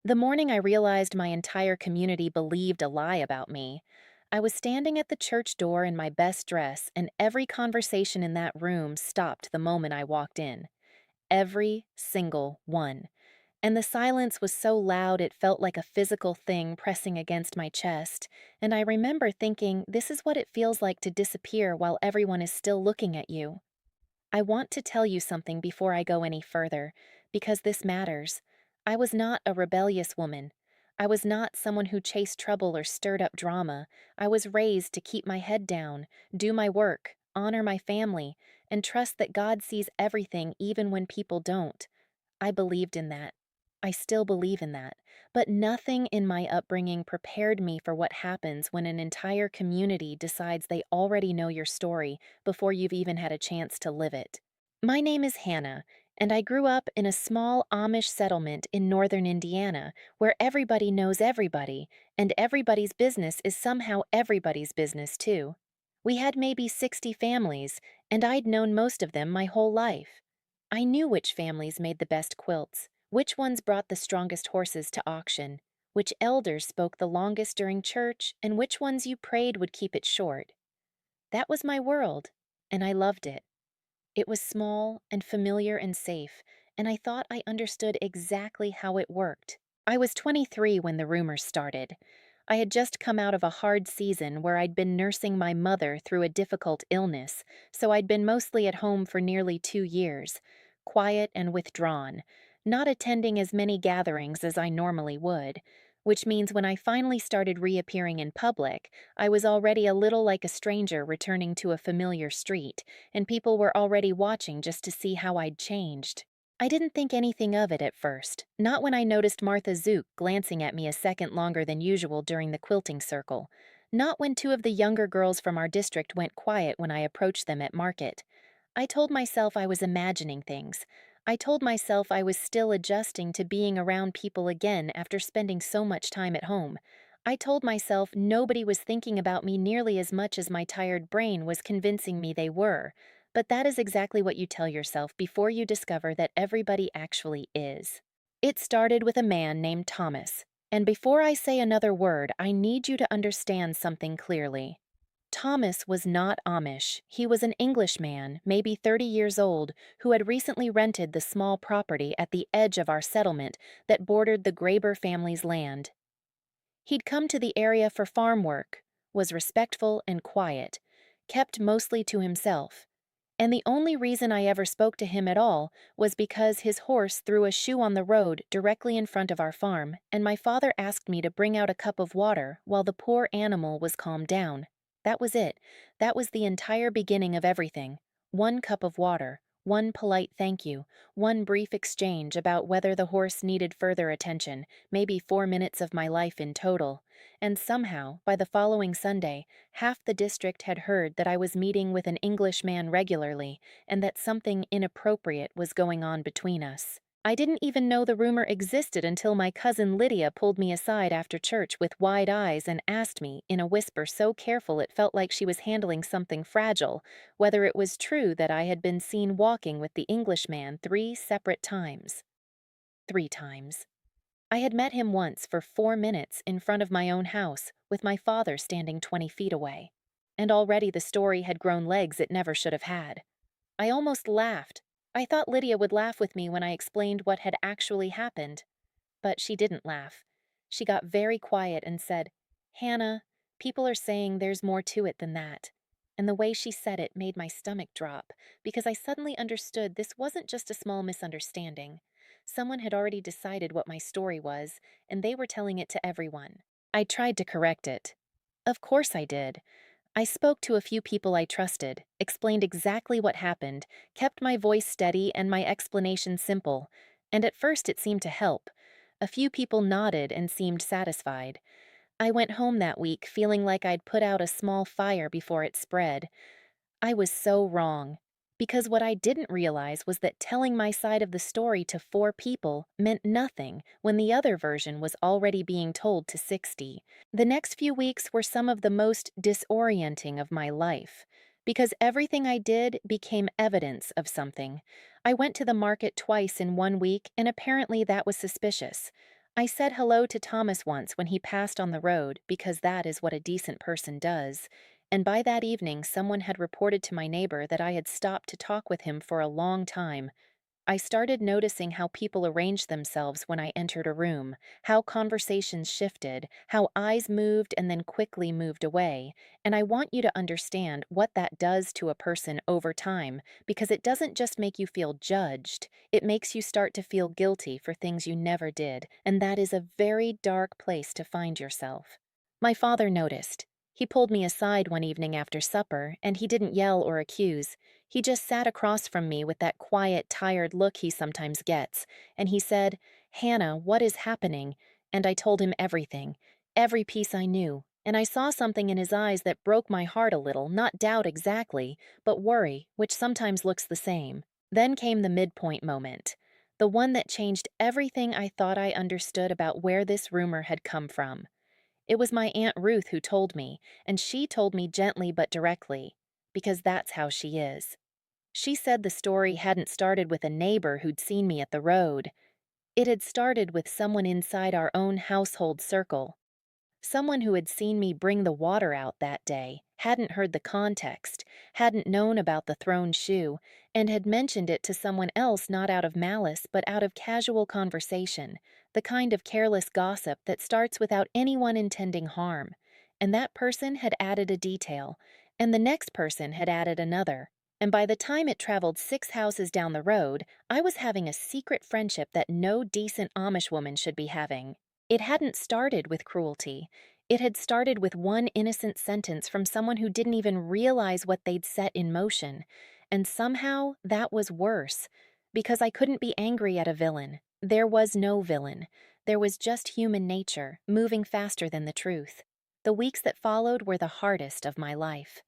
The morning I realized my entire community believed a lie about me, I was standing at the church door in my best dress, and every conversation in that room stopped the moment I walked in. Every single one. And the silence was so loud it felt like a physical thing pressing against my chest. And I remember thinking, this is what it feels like to disappear while everyone is still looking at you. I want to tell you something before I go any further, because this matters. I was not a rebellious woman. I was not someone who chased trouble or stirred up drama. I was raised to keep my head down, do my work, honor my family, and trust that God sees everything even when people don't. I believed in that. I still believe in that. But nothing in my upbringing prepared me for what happens when an entire community decides they already know your story before you've even had a chance to live it. My name is Hannah, and I grew up in a small Amish settlement in northern Indiana where everybody knows everybody, and everybody's business is somehow everybody's business too. We had maybe 60 families, and I'd known most of them my whole life. I knew which families made the best quilts, which ones brought the strongest horses to auction, which elders spoke the longest during church, and which ones you prayed would keep it short. That was my world, and I loved it. It was small and familiar and safe, and I thought I understood exactly how it worked. I was 23 when the rumors started. I had just come out of a hard season where I'd been nursing my mother through a difficult illness, so I'd been mostly at home for nearly 2 years, quiet and withdrawn, not attending as many gatherings as I normally would, which means when I finally started reappearing in public, I was already a little like a stranger returning to a familiar street, and people were already watching just to see how I'd changed. I didn't think anything of it at first, not when I noticed Martha Zook glancing at me a second longer than usual during the quilting circle, not when two of the younger girls from our district went quiet when I approached them at market. I told myself I was imagining things. I told myself I was still adjusting to being around people again after spending so much time at home. I told myself nobody was thinking about me nearly as much as my tired brain was convincing me they were. But that is exactly what you tell yourself before you discover that everybody actually is. It started with a man named Thomas. And before I say another word, I need you to understand something clearly. Thomas was not Amish. He was an Englishman, maybe 30 years old, who had recently rented the small property at the edge of our settlement that bordered the Graber family's land. He'd come to the area for farm work, was respectful and quiet, kept mostly to himself, and the only reason I ever spoke to him at all was because his horse threw a shoe on the road directly in front of our farm, and my father asked me to bring out a cup of water while the poor animal was calmed down. That was it. That was the entire beginning of everything. One cup of water, one polite thank you, one brief exchange about whether the horse needed further attention, maybe 4 minutes of my life in total. And somehow, by the following Sunday, half the district had heard that I was meeting with an Englishman regularly, and that something inappropriate was going on between us. I didn't even know the rumor existed until my cousin Lydia pulled me aside after church with wide eyes and asked me, in a whisper so careful it felt like she was handling something fragile, whether it was true that I had been seen walking with the Englishman 3 separate times. 3 times. I had met him once for 4 minutes in front of my own house, with my father standing 20 feet away. And already the story had grown legs it never should have had. I almost laughed. I thought Lydia would laugh with me when I explained what had actually happened. But she didn't laugh. She got very quiet and said, "Hannah, people are saying there's more to it than that." And the way she said it made my stomach drop, because I suddenly understood this wasn't just a small misunderstanding. Someone had already decided what my story was, and they were telling it to everyone. I tried to correct it. Of course I did. I spoke to a few people I trusted, explained exactly what happened, kept my voice steady and my explanation simple, and at first it seemed to help. A few people nodded and seemed satisfied. I went home that week feeling like I'd put out a small fire before it spread. I was so wrong. Because what I didn't realize was that telling my side of the story to 4 people meant nothing when the other version was already being told to 60. The next few weeks were some of the most disorienting of my life, because everything I did became evidence of something. I went to the market twice in 1 week, and apparently that was suspicious. I said hello to Thomas once when he passed on the road because that is what a decent person does, and by that evening someone had reported to my neighbor that I had stopped to talk with him for a long time. I started noticing how people arranged themselves when I entered a room, how conversations shifted, how eyes moved and then quickly moved away. And I want you to understand what that does to a person over time, because it doesn't just make you feel judged, it makes you start to feel guilty for things you never did, and that is a very dark place to find yourself. My father noticed. He pulled me aside one evening after supper, and he didn't yell or accuse. He just sat across from me with that quiet, tired look he sometimes gets, and he said, "Hannah, what is happening?" And I told him everything, every piece I knew, and I saw something in his eyes that broke my heart a little, not doubt exactly, but worry, which sometimes looks the same. Then came the midpoint moment, the one that changed everything I thought I understood about where this rumor had come from. It was my Aunt Ruth who told me, and she told me gently but directly, because that's how she is. She said the story hadn't started with a neighbor who'd seen me at the road. It had started with someone inside our own household circle. Someone who had seen me bring the water out that day, hadn't heard the context, hadn't known about the thrown shoe, and had mentioned it to someone else not out of malice but out of casual conversation, the kind of careless gossip that starts without anyone intending harm. And that person had added a detail, and the next person had added another. And by the time it traveled 6 houses down the road, I was having a secret friendship that no decent Amish woman should be having. It hadn't started with cruelty. It had started with one innocent sentence from someone who didn't even realize what they'd set in motion. And somehow that was worse, because I couldn't be angry at a villain. There was no villain. There was just human nature, moving faster than the truth. The weeks that followed were the hardest of my life.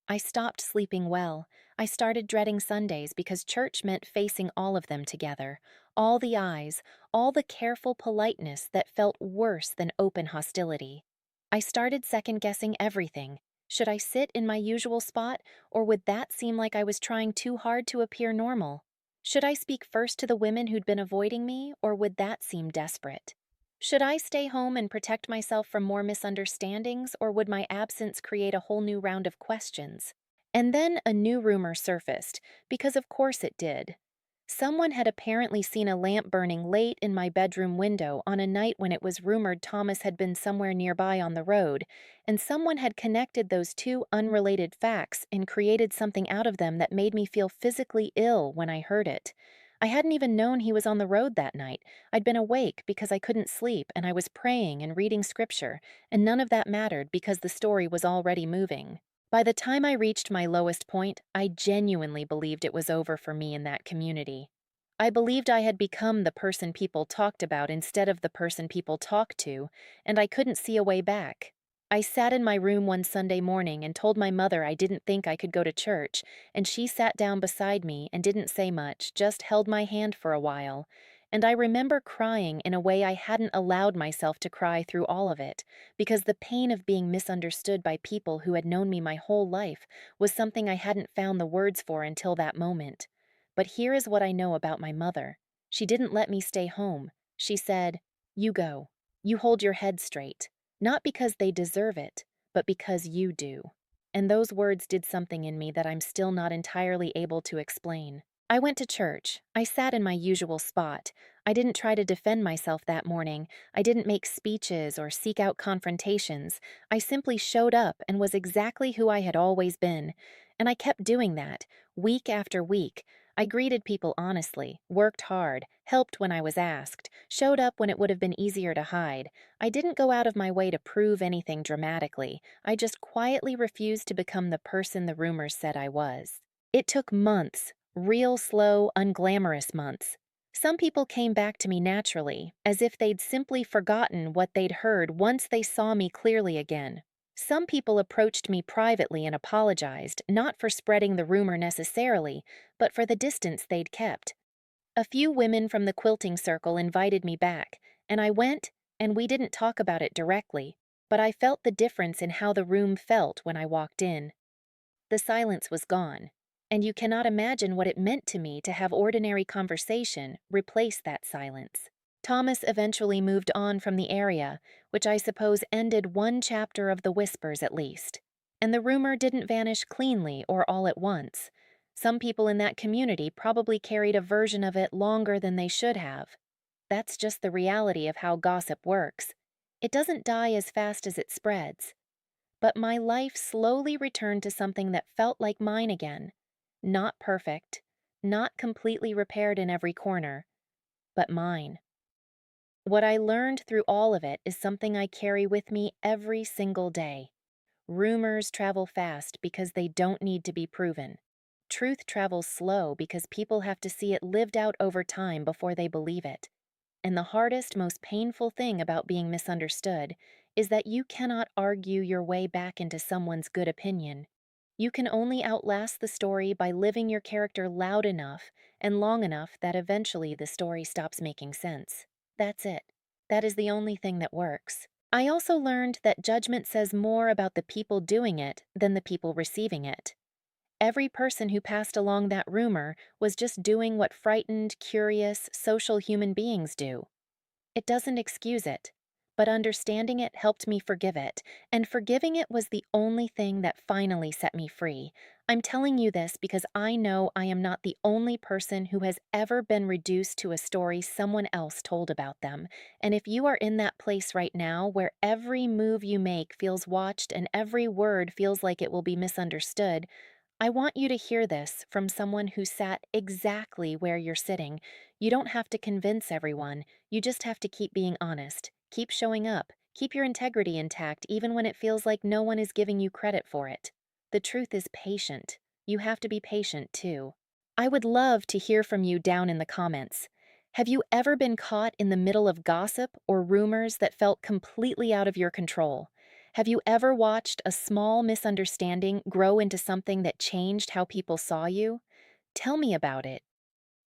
I stopped sleeping well. I started dreading Sundays because church meant facing all of them together. All the eyes, all the careful politeness that felt worse than open hostility. I started second-guessing everything. Should I sit in my usual spot, or would that seem like I was trying too hard to appear normal? Should I speak first to the women who'd been avoiding me, or would that seem desperate? Should I stay home and protect myself from more misunderstandings, or would my absence create a whole new round of questions? And then a new rumor surfaced, because of course it did. Someone had apparently seen a lamp burning late in my bedroom window on a night when it was rumored Thomas had been somewhere nearby on the road, and someone had connected those two unrelated facts and created something out of them that made me feel physically ill when I heard it. I hadn't even known he was on the road that night. I'd been awake because I couldn't sleep, and I was praying and reading scripture, and none of that mattered because the story was already moving. By the time I reached my lowest point, I genuinely believed it was over for me in that community. I believed I had become the person people talked about instead of the person people talked to, and I couldn't see a way back. I sat in my room one Sunday morning and told my mother I didn't think I could go to church, and she sat down beside me and didn't say much, just held my hand for a while. And I remember crying in a way I hadn't allowed myself to cry through all of it, because the pain of being misunderstood by people who had known me my whole life was something I hadn't found the words for until that moment. But here is what I know about my mother. She didn't let me stay home. She said, "You go. You hold your head straight. Not because they deserve it, but because you do." And those words did something in me that I'm still not entirely able to explain. I went to church. I sat in my usual spot. I didn't try to defend myself that morning. I didn't make speeches or seek out confrontations. I simply showed up and was exactly who I had always been. And I kept doing that, week after week. I greeted people honestly, worked hard, helped when I was asked, showed up when it would have been easier to hide. I didn't go out of my way to prove anything dramatically. I just quietly refused to become the person the rumors said I was. It took months, real slow, unglamorous months. Some people came back to me naturally, as if they'd simply forgotten what they'd heard once they saw me clearly again. Some people approached me privately and apologized, not for spreading the rumor necessarily, but for the distance they'd kept. A few women from the quilting circle invited me back, and I went, and we didn't talk about it directly, but I felt the difference in how the room felt when I walked in. The silence was gone, and you cannot imagine what it meant to me to have ordinary conversation replace that silence. Thomas eventually moved on from the area, which I suppose ended one chapter of the whispers at least. And the rumor didn't vanish cleanly or all at once. Some people in that community probably carried a version of it longer than they should have. That's just the reality of how gossip works. It doesn't die as fast as it spreads. But my life slowly returned to something that felt like mine again. Not perfect, not completely repaired in every corner, but mine. What I learned through all of it is something I carry with me every single day. Rumors travel fast because they don't need to be proven. Truth travels slow because people have to see it lived out over time before they believe it. And the hardest, most painful thing about being misunderstood is that you cannot argue your way back into someone's good opinion. You can only outlast the story by living your character loud enough and long enough that eventually the story stops making sense. That's it. That is the only thing that works. I also learned that judgment says more about the people doing it than the people receiving it. Every person who passed along that rumor was just doing what frightened, curious, social human beings do. It doesn't excuse it, but understanding it helped me forgive it, and forgiving it was the only thing that finally set me free. I'm telling you this because I know I am not the only person who has ever been reduced to a story someone else told about them. And if you are in that place right now where every move you make feels watched and every word feels like it will be misunderstood, I want you to hear this from someone who sat exactly where you're sitting. You don't have to convince everyone. You just have to keep being honest. Keep showing up. Keep your integrity intact even when it feels like no one is giving you credit for it. The truth is patient. You have to be patient too. I would love to hear from you down in the comments. Have you ever been caught in the middle of gossip or rumors that felt completely out of your control? Have you ever watched a small misunderstanding grow into something that changed how people saw you? Tell me about it.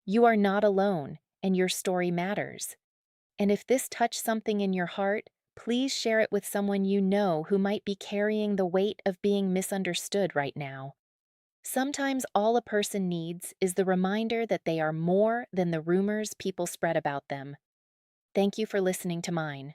You are not alone, and your story matters. And if this touched something in your heart, please share it with someone you know who might be carrying the weight of being misunderstood right now. Sometimes all a person needs is the reminder that they are more than the rumors people spread about them. Thank you for listening to mine.